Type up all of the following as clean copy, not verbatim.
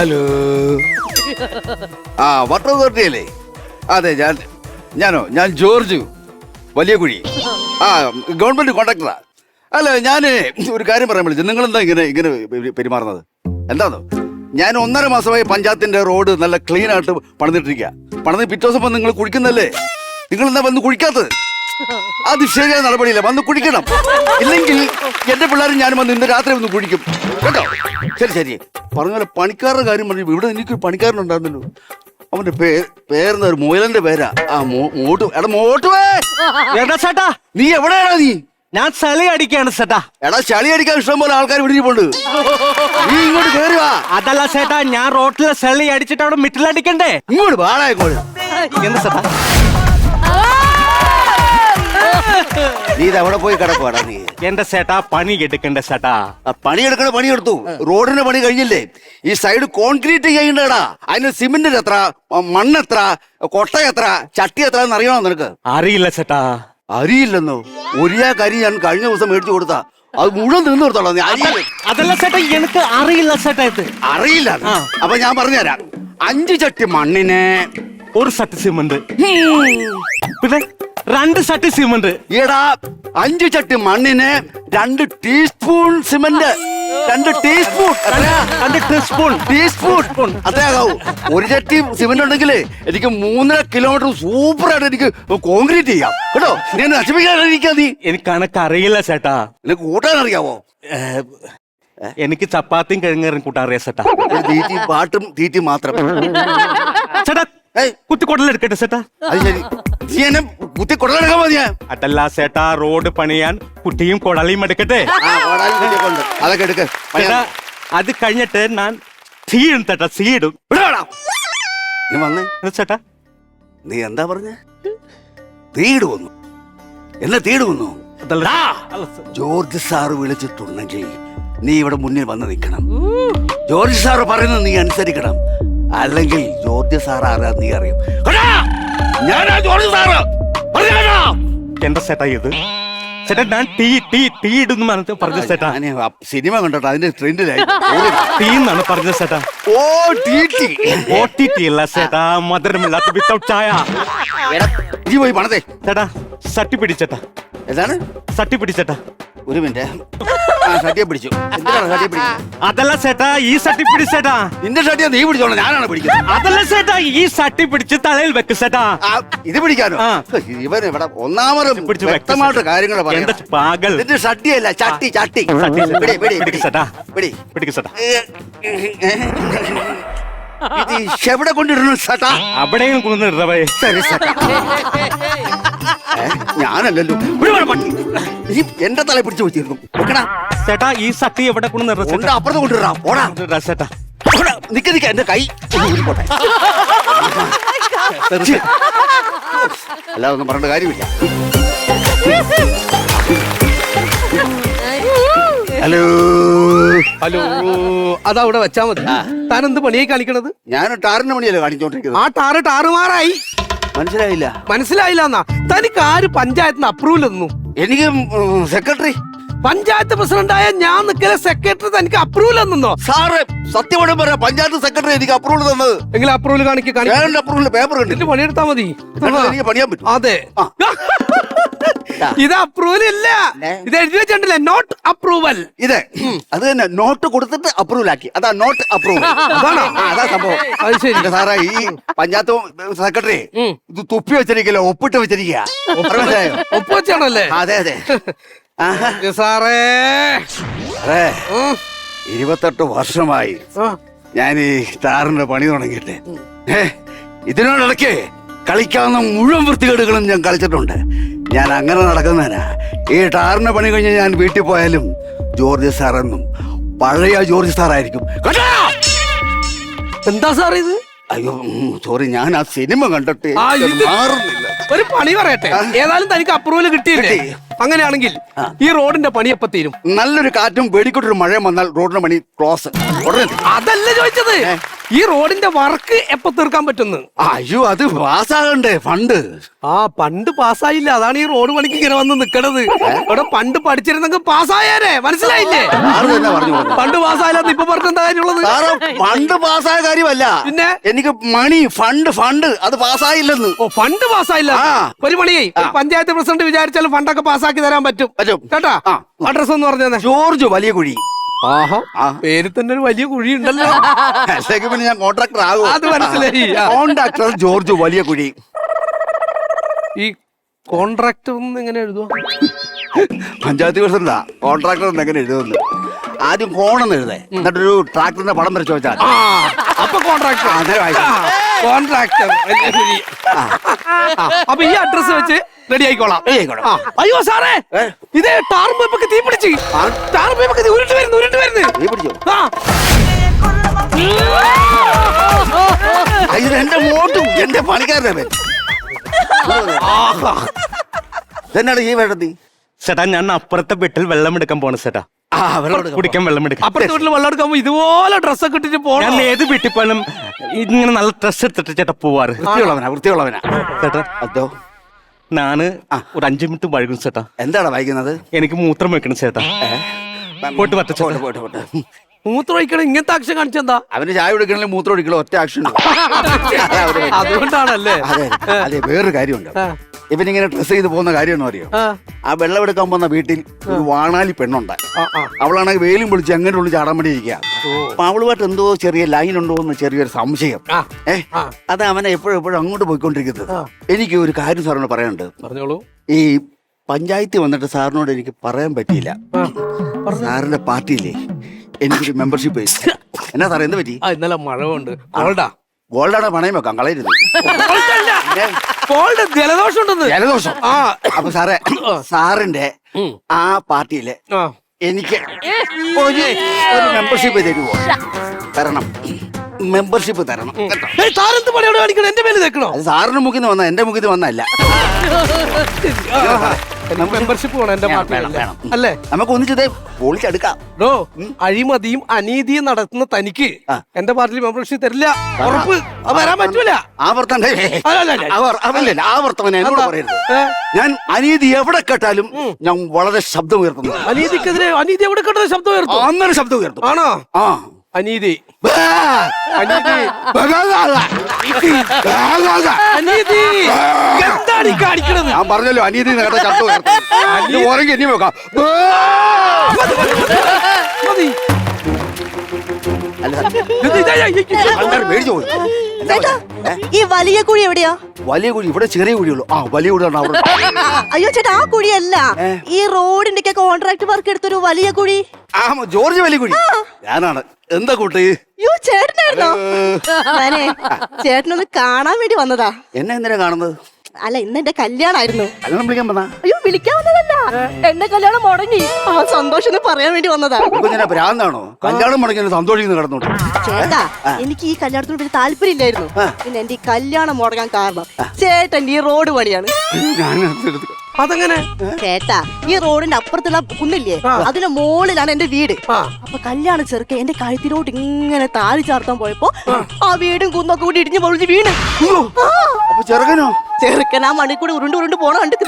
Hello. ആ water authority അല്ലേ? അതെ ഞാൻ ജോർജ് വലിയ കുഴി. ആ ഗവൺമെന്റ് കോൺട്രാക്ടറാ. അല്ല ഞാൻ ഒരു കാര്യം പറയാൻ വിളിച്ചു. നിങ്ങളെന്താ ഇങ്ങനെ പെരുമാറുന്നത്? എന്താണോ? ഞാൻ 1.5 മാസമായി പഞ്ചായത്തിന്റെ റോഡ് നല്ല ക്ലീൻ ആയിട്ട് പണിതിട്ടിരിക്കുക. പണിത് പിറ്റേ ദിവസം നിങ്ങൾ കുഴിക്കുന്നല്ലേ? നിങ്ങൾ എന്താ വന്ന് കുഴിക്കാത്തത്? അത് ശരിയായ നടപടിയില്ല. വന്ന് കുഴിക്കണം. ഇല്ലെങ്കിൽ എന്റെ പിള്ളേരും ഞാനും വന്ന് ഇന്ന് രാത്രി വന്ന് കുഴിക്കും കേട്ടോ. ശരി പറഞ്ഞ പോലെ പണിക്കാരുടെ കാര്യം പറഞ്ഞു. ഇവിടെ എനിക്കൊരു പണിക്കാരനുണ്ടായിരുന്നല്ലോ. അവന്റെ പേരെന്താ? ഒരു മുയലന്റെ പേരാ. ആ മോട്ടു. എടാ മോട്ടുവേ, ചേട്ടാ നീ എവിടെയാണോ? നീ ഞാൻ ചളി അടിക്കാണ് ചേട്ടാ. എടാ ചളി അടിക്കാൻ ഇഷ്ടം പോലെ ആൾക്കാർ വിടിഞ്ഞിട്ടുണ്ട്. നീ ഇങ്ങോട്ട് കയറി വാ. അതല്ല ചേട്ടാ, ഞാൻ റോട്ടിലെ ചളി അടിച്ചിട്ട് അവിടെ മിറ്റിലടിക്കണ്ടേ? ഇങ്ങോട്ട് വാടാ ഇങ്ങോട്ട്. എന്താ ചേട്ടാ? നീ ഇത് എവിടെ പോയി കിടക്കുവാടാ നീ? എന്റെ ചേട്ടാ പണി എടുക്കണ്ട ചേട്ടാ. പണിയെടുക്കണ പണിയെടുത്തു. റോഡിന്റെ പണി കഴിഞ്ഞില്ലേ? ഈ സൈഡ് കോൺക്രീറ്റ് ചെയ്യണ്ടടാ. അതിന് സിമെന്റ് എത്ര, മണ്ണെത്ര, കൊട്ട എത്ര, ചട്ടി എത്ര എന്ന് അറിയണോ നിനക്ക്? അറിയില്ല ചേട്ടാ. അറിയില്ലെന്നോ? ഒരേ കരി ഞാൻ കഴിഞ്ഞ ദിവസം മേടിച്ചു കൊടുത്താ. അത് മുഴുവൻ നിന്ന് കൊടുത്തോളാം. അതല്ല ചേട്ടാ, എനിക്ക് അറിയില്ല ചേട്ടാ. ഇത് അറിയില്ല. അപ്പൊ ഞാൻ പറഞ്ഞുതരാം. 5 ചട്ടി മണ്ണിന് 1 ചട്ടി സിമന്റ്, പിന്നെ 2 ചട്ടി സിമന്റ്. ഈടാ 5 ചട്ടി മണ്ണിന് 2 ടീസ്പൂൺ സിമന്റ്. 2 ടീസ്പൂൺ അത്രയാകാവൂ. 1 ചട്ടി സിമന്റ് ഉണ്ടെങ്കിൽ എനിക്ക് 3.5 കിലോമീറ്റർ സൂപ്പറായിട്ട് എനിക്ക് കോൺക്രീറ്റ് ചെയ്യാം കേട്ടോ. ഞാൻ നശിപ്പിക്കാനിരിക്കാ. നീ എനിക്ക് കണക്ക് അറിയില്ല ചേട്ടാ. നിനക്ക് കൂട്ടാൻ അറിയാവോ? എനിക്ക് ചപ്പാത്തിയും കിഴങ്ങേറും കൂട്ടാൻ അറിയാം ചേട്ടാ. തീറ്റി പാട്ടും തീറ്റി മാത്രം. ചേട്ടാ കുത്തിക്കൊടലെടുക്കട്ടെ ചേട്ടാ. അത് ശരി. നീ എന്നെ കുത്തി കൊടലെടുക്കാൻ മതിയാ? അതല്ല ചേട്ടാ, റോഡ് പണിയാൻ കുട്ടിയും കൊടലയും എടുക്കട്ടെ. അതൊക്കെ എടുക്ക. അത് കഴിഞ്ഞിട്ട് ഞാൻ സീടും ചേട്ടാ. സീടും നീ വന്നേ ചേട്ടാ. നീ എന്താ പറഞ്ഞ? തീട് വന്നു. എന്നെ തീട് വന്നു. ജോർജ് സാറ് വിളിച്ചിട്ടുണ്ടെങ്കിൽ നീ ഇവിടെ മുന്നിൽ വന്ന് നിൽക്കണം. ജോർജ് സാറ് പറയുന്നത് നീ അനുസരിക്കണം. അല്ലെങ്കിൽ ജോർജ് സാർ ആരാ നീ അറിയും. ഞാനാ ജോർജ് സാറ്. എന്താ ചേട്ടാ ഇത്? ചേട്ടാ ഞാൻ ടീ ഇടുന്നു പറഞ്ഞ ചേട്ടാ. സിനിമ കണ്ടോ? അതിന്റെ ട്രെൻഡിലായി ടീ എന്നാണ് പറഞ്ഞത് ചേട്ടാ. ഓ ടി അല്ല ചേട്ടാ, മധുരമില്ലാത്ത വിത്തൗട്ട് ചായ. ഇനി പോയി പണതേ ചേട്ടാ. സട്ടി പിടിച്ചേട്ടാ. എന്താണ് സട്ടി പിടിച്ചേട്ടാ? ഒരു മിനിറ്റ്. ഷട്ടിയെ പിടിച്ചു. എന്തിനാണ് ഷട്ടിയെ പിടിക്കുന്നത്? അതല്ല ചേട്ടാ, ഈ സട്ടി പിടിച്ചേട്ടാ. നിന്റെ ഷട്ടിയെ നീ പിടിച്ചോളൂ. ഞാനാണ് പിടിക്കുന്നത്. അതല്ല ചേട്ടാ, ഈ സട്ടി പിടിച്ച് തലയിൽ വെക്ക് ചേട്ടാ. ഇത് പിടിക്കാനോ? ഇവൻ ഇവിടെ ഒന്നാമത് വ്യക്തമായിട്ട് കാര്യങ്ങൾ പാകൽ. ഇതിന്റെ ഷട്ടിയല്ല, ചട്ടി. എവിടെ കൊണ്ടിടണം ചേട്ടാ? അവിടെയും കൊണ്ടിടവേ. ഞാനല്ലല്ലോ. എന്റെ തല പിടിച്ചു വെച്ചിരുന്നു ചേട്ടാ. ഈ സട്ടി എവിടെ കൊണ്ട് അപ്പുറത്ത് കൊണ്ടിടാം. ഓടാ ചേട്ടാ. നിക്ക എന്റെ കൈ ഊരിക്കോട്ടെ. അല്ലാതെ ഒന്നും പറഞ്ഞ കാര്യമില്ല. ഹലോ. അതവിടെ വെച്ചാ മതി. താൻ എന്ത് പണിയായി കാണിക്കണത്? ഞാൻ ടാറിന്റെ പണിയല്ലേ കാണിച്ചോണ്ടിരിക്കുന്നത്. ആ ടാറുമാറായി. മനസ്സിലായില്ല എന്നാ? തനിക്ക് ആര് പഞ്ചായത്തിന് അപ്രൂവൽ തന്നു? എനിക്ക് സെക്രട്ടറി. പഞ്ചായത്ത് പ്രസിഡന്റായ ഞാൻ നിൽക്കലെ സെക്രട്ടറി തനിക്ക് അപ്രൂവൽ തന്നോ? സാറ് സത്യമായിട്ടും പറയാം, പഞ്ചായത്ത് സെക്രട്ടറി എനിക്ക് അപ്രൂവൽ തന്നത്. എങ്കിൽ അപ്രൂവൽ കാണിക്കാൻ അപ്രൂവൽ പേപ്പർ കണ്ടിട്ട് പണിയെടുത്താ മതി. എനിക്ക് പണിയാൻ പറ്റും. അതെ. ഇത് അപ്രൂവൽ ഇല്ല. ഇത് എഴുതി വെച്ചിട്ടില്ല, നോട്ട് അപ്രൂവൽ. ഇത് അത് തന്നെ നോട്ട് കൊടുത്തിട്ട് അപ്രൂവൽ ആക്കി. അതാ നോട്ട് അപ്രൂവൽ. അതാ സംഭവം. അത് ശരി. സാറേ ഈ പഞ്ചായത്ത് സെക്രട്ടറി ഇത് തുപ്പി വെച്ചിരിക്കല്ലോ, ഒപ്പിട്ട് വെച്ചിരിക്കുക. ഒപ്പ് വെച്ചാണല്ലേ? അതെ സാറേ. 28 വർഷമായി ഞാൻ ഈ ടാറിന്റെ പണി തുടങ്ങിയിട്ട്. ഇതിനോടിടയ്ക്ക് കളിക്കാവുന്ന മുഴുവൻ വൃത്തികേടുകളും ഞാൻ കളിച്ചിട്ടുണ്ട്. ഞാൻ അങ്ങനെ നടക്കുന്നതിനാ. ഈ ടാറിന്റെ പണി കഴിഞ്ഞ് ഞാൻ വീട്ടിൽ പോയാലും ജോർജ് സാറെന്നും പഴയ ജോർജ് സാറായിരിക്കും. എന്താ സാർ ഇത്? അയ്യോ സോറി, ഞാൻ ആ സിനിമ കണ്ടിട്ട് മാറുന്നില്ല. ഒരു പണി പറയട്ടെ. ഏതായാലും തനിക്ക് അപ്രൂവൽ കിട്ടിയില്ലേ? അങ്ങനെയാണെങ്കിൽ ഈ റോഡിന്റെ പണി എപ്പോ തീരും? നല്ലൊരു കാറ്റും വെടിക്കൊട്ടൊരു മഴയും വന്നാൽ റോഡിന്റെ പണി ക്ലോസ് ഉടനെ തീരും. അതല്ല ചോദിച്ചത്, ഈ റോഡിന്റെ വർക്ക് എപ്പോ തീർക്കാൻ പറ്റുന്നു? അയ്യോ അത് പാസ്സാകണ്ടേ ഫണ്ട്. ആ പണ്ട് പാസ്സായില്ല, അതാണ് ഈ റോഡ് പണിക്ക് ഇങ്ങനെ വന്ന് നിക്കണത്. ഇവിടെ പണ്ട് പഠിച്ചിരുന്നെങ്കിൽ പാസ്സായേനെ, മനസ്സിലായില്ലേ? ആറ് തന്നെ പറഞ്ഞു കൊടുത്തു. പണ്ട് പാസ്സായില്ലെന്ന് ഇപ്പൊ പറഞ്ഞ എന്താ കാര്യമുള്ളത്? സാറ് ഫണ്ട് പാസ്സായ കാര്യമല്ല, പിന്നെ എനിക്ക് മണി ഫണ്ട് അത് പാസ്സായില്ലെന്ന്. ഓ ഫണ്ട് പാസ്സായില്ല. ഒരു മണിയായി പഞ്ചായത്ത് പ്രസിഡന്റ് വിചാരിച്ചാലും ഫണ്ടൊക്കെ പാസ്സാക്കി തരാൻ പറ്റും കേട്ടാ. അഡ്രസ് ഒന്ന് പറഞ്ഞേ. ജോർജ് വലിയ കുഴി. ആഹാ, പേര് തന്നെ ഒരു വലിയ കുഴി ഉണ്ടല്ലോ. അല്ലെങ്കിൽ പിന്നെ ഞാൻ കോൺട്രാക്ടർ ആകും. അത് മനസ്സിലായി. കോൺട്രാക്ടർ ജോർജ് വലിയ കുഴി. ഈ കോൺട്രാക്ടർ എങ്ങനെ എഴുതുക? പഞ്ചായത്ത് പ്രസിഡന്റാ, കോൺട്രാക്ടർ എങ്ങനെ എഴുതുന്നു? ആദ്യം കോണെന്ന് എഴുതേ, എന്നിട്ടൊരു ട്രാക്ടറിന്റെ പടം വരച്ചു വെച്ചാൽ അപ്പൊ കോൺട്രാക്ടർ. കോൺട്രാക്ടർ വലിയ കുഴി. അപ്പൊ ഈ അഡ്രസ് വെച്ച് റെഡി ആയിക്കോളാം. അയ്യോ സാറേ, ഇത് ടാർ പൈപ്പൊക്കെ തീ പിടിച്ച്. ടാർ പൈപ്പൊക്കെ ഉരുട്ട് വരുന്നു. എന്റെ മോട്ടും എന്റെ പണിക്കാരനെ എന്നാണ് ഈ വെള്ളത്തി. ചേട്ടാ ഞാൻ അപ്പുറത്തെ വീട്ടിൽ വെള്ളം എടുക്കാൻ പോണ ചേട്ടാ. കുടിക്കാൻ വെള്ളം എടുക്കാം. അപ്പുറത്തെ വീട്ടിൽ വെള്ളം എടുക്കാൻ ഇതുപോലെ ഡ്രസ്സൊക്കെ ഇട്ടിട്ട് പോകണം. ഞാൻ ഏത് വീട്ടിൽ പോയാലും ഇങ്ങനെ നല്ല ഡ്രസ് എടുത്തിട്ട് ചേട്ടാ പോവാറ്. വൃത്തിയുള്ളവനാ ചേട്ടാ. അതോ ഞാന് ഒരു 5 മിനിറ്റ് വൈകും ചേട്ടാ. എന്താണ് വായിക്കുന്നത്? എനിക്ക് മൂത്രം വെക്കണം ചേട്ടാ. പോട്ട് പറ്റ പോട്ടെ. മൂത്രം ഒഴിക്കണം ഇങ്ങനത്തെ ആക്ഷൻ കാണിച്ചെന്താ? അവന് ചായ ഒഴിക്കണമെങ്കിൽ മൂത്രം ഒഴിക്കണോ ഒറ്റ ആക്ഷൻ. അതുകൊണ്ടാണല്ലേ. അതെ വേറൊരു കാര്യമുണ്ട്. ഇവനിങ്ങനെ ഡ്രസ് ചെയ്ത് പോകുന്ന കാര്യം എന്ന് അറിയോ? ആ വെള്ളം എടുക്കാൻ പോകുന്ന വീട്ടിൽ ഒരു വാണാലി പെണ്ണുണ്ട്. അവളാണെങ്കിൽ വെയിലും പൊളിച്ച് അങ്ങനെ ഉള്ളിൽ ചാടാൻ വേണ്ടി ഇരിക്കുക. അപ്പൊ അവളുമായിട്ട് എന്തോ ചെറിയ ലൈൻ ഉണ്ടോ എന്ന് ചെറിയൊരു സംശയം. അത് അവനെ എപ്പോഴും അങ്ങോട്ട് പോയിക്കൊണ്ടിരിക്കുന്നത്. എനിക്ക് ഒരു കാര്യം സാറിനോട് പറയാനുണ്ട്. പറഞ്ഞോളൂ. ഈ പഞ്ചായത്തിൽ വന്നിട്ട് സാറിനോട് എനിക്ക് പറയാൻ പറ്റിയില്ല. സാറിന്റെ പാർട്ടിയില്ലേ എനിക്കൊരു മെമ്പർഷിപ്പ്. എന്നാ സാറേ എന്ത് പറ്റി? ഇന്നലെ മഴ കൊണ്ട് ഗോൾഡാണ് പണയം വെക്കാം, കളയരുത്. ജലദോഷം. അപ്പൊ സാറേ സാറിന്റെ ആ പാർട്ടിയില് എനിക്ക് ഒരു മെമ്പർഷിപ്പ് തരുമോ? തരണം, മെമ്പർഷിപ്പ് തരണം. എന്റെ പേര് തേക്കണോ? അത് സാറിന്റെ മുഖിൽ നിന്ന് വന്ന എന്റെ മുഖിൽ നിന്ന് വന്നല്ല. മെമ്പർഷിപ്പ് വേണം എന്റെ വേണം അല്ലേ? നമുക്ക് ഒന്നിച്ചതേ പൊളിച്ചെടുക്കാം. അഴിമതിയും അനീതിയും നടത്തുന്ന തനിക്ക് എന്റെ പാർട്ടിയിൽ മെമ്പർഷിപ്പ് തരില്ല. ഉറപ്പ് വരാൻ പറ്റൂല. ആവർത്തവനെ എന്നോട് പറയരുത്. ഞാൻ അനീതി എവിടെ കേട്ടാലും ഞാൻ വളരെ ശബ്ദം ഉയർത്തുന്നു. അനീതിക്കെതിരെ അനീതി എവിടെ കേട്ടാലും ശബ്ദം ഉയർത്തും. അന്നേരം ശബ്ദം ഉയർത്തും. ആണോ? ആ അനീതി എന്താണ് ഈ കാണിക്കണത്? ഞാൻ പറഞ്ഞല്ലോ അനീതി കേട്ട ശബ്ദം ഉയർത്തും. ഓരെങ്കിൽ ഇനി വെക്കാം. മേടിച്ചു പോയി. ഈ വലിയ കുഴി എവിടെയാ? വലിയ കുഴി ഇവിടെ ചെറിയ കുഴിയുള്ളൂ. വലിയ കുഴി അവിടെ. അയ്യോ ചേട്ടാ, ആ കുഴിയല്ല, ഈ റോഡിന്റെ കോൺട്രാക്ട് വർക്ക് എടുത്തൊരു വലിയ കുഴി. ജോർജ് വലിയ കുഴി ഞാനാണ്. എന്താ കൂട്ടി? അയ്യോ ചേട്ടനായിരുന്നോ? ഞാനേ ചേട്ടനൊന്ന് കാണാൻ വേണ്ടി വന്നതാ. എന്നെ എന്തിനാ കാണുന്നത്? അല്ല, ഇന്ന് എന്റെ കല്യാണായിരുന്നു. കല്യാണം വിളിക്കാൻ വന്നാ? അയ്യോ വിളിക്കാൻ വന്നതല്ല, എന്റെ കല്യാണം മുടങ്ങി. ആ സന്തോഷം പറയാൻ വേണ്ടി വന്നതാ. ഭ്രാന്താണോ? കല്യാണം മുടങ്ങി സന്തോഷിക്കുന്നു കിടന്നോട്ട്. ചേട്ടാ, എനിക്ക് ഈ കല്യാണത്തിന് വലിയ താല്പര്യം ഇല്ലായിരുന്നു. പിന്നെ എന്റെ ഈ കല്യാണം മുടങ്ങാൻ കാരണം ചേട്ടൻ ഈ റോഡ് പണിയാണ്. അതെങ്ങനെ? ചേട്ടാ, ഈ റോഡിന്റെ അപ്പുറത്തുള്ള കുന്നില്ലേ, അതിന്റെ മുകളിലാണ് എന്റെ വീട്. അപ്പൊ കല്യാണ ചെറുക്കൻ എന്റെ കഴുത്തിലോട്ട് ഇങ്ങനെ താലി ചാർത്താൻ പോയപ്പോ ആ വീടും കുന്നൊക്കെ കൂടി ഇടിഞ്ഞു പൊളിഞ്ഞ് വീണ്. ചെറുക്കനോ? ചെറുക്കൻ ആ മണി കൂടി ഉരുണ്ട് പോണ കണ്ടിട്ട്.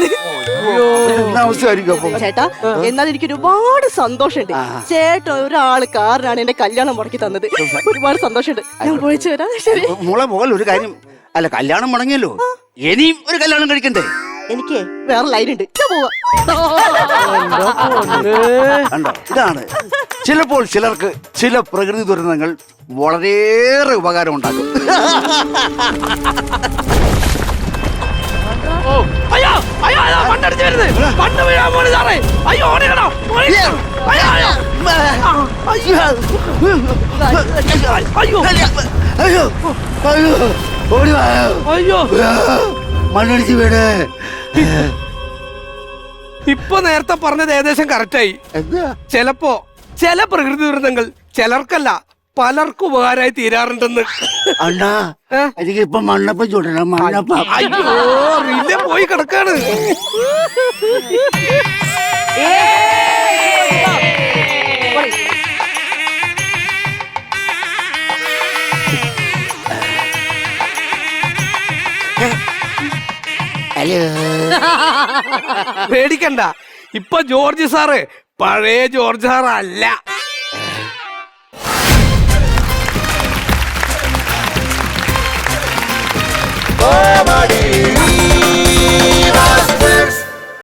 ചേട്ടാ, എന്നാൽ എനിക്ക് ഒരുപാട് സന്തോഷമുണ്ട്. ചേട്ടൻ ഒരാള് കാരനാണ് എന്റെ കല്യാണം മുടക്കി തന്നത്. ഒരുപാട് സന്തോഷമുണ്ട്. ഞാൻ പോയിച്ചു വരാം. ശരി മോളെ മോൾ ഒരു കാര്യം. അല്ല, കല്യാണം മുടങ്ങിയല്ലോ, ഇനിയും ഒരു കല്യാണം കഴിക്കണ്ടേ? എനിക്ക് വേറെ ലൈൻ ഉണ്ട്. കണ്ടോ, ഇതാണ് ചിലപ്പോൾ ചിലർക്ക് ചില പ്രകൃതി ദുരന്തങ്ങൾ വളരെയേറെ ഉപകാരം ഉണ്ടാക്കും. മണ്ണിടിച്ച് വീട്. ഇപ്പൊ നേരത്തെ പറഞ്ഞത് ഏകദേശം കറക്റ്റായി. ചിലപ്പോ ചില പ്രകൃതി ദുരന്തങ്ങൾ ചിലർക്കല്ല പലർക്കും ഉപകാരമായി തീരാറുണ്ടെന്ന്. അണ്ണാ, എനിക്ക് ഇപ്പൊ മണ്ണപ്പം ചൂടണം. മണ്ണപ്പം അയ്യോ, റിലേ പോയി കിടക്കാണ്. പേടിക്കണ്ട, ഇപ്പൊ ജോർജ് സാറ് പഴയ ജോർജ് സാറല്ല. Comedy.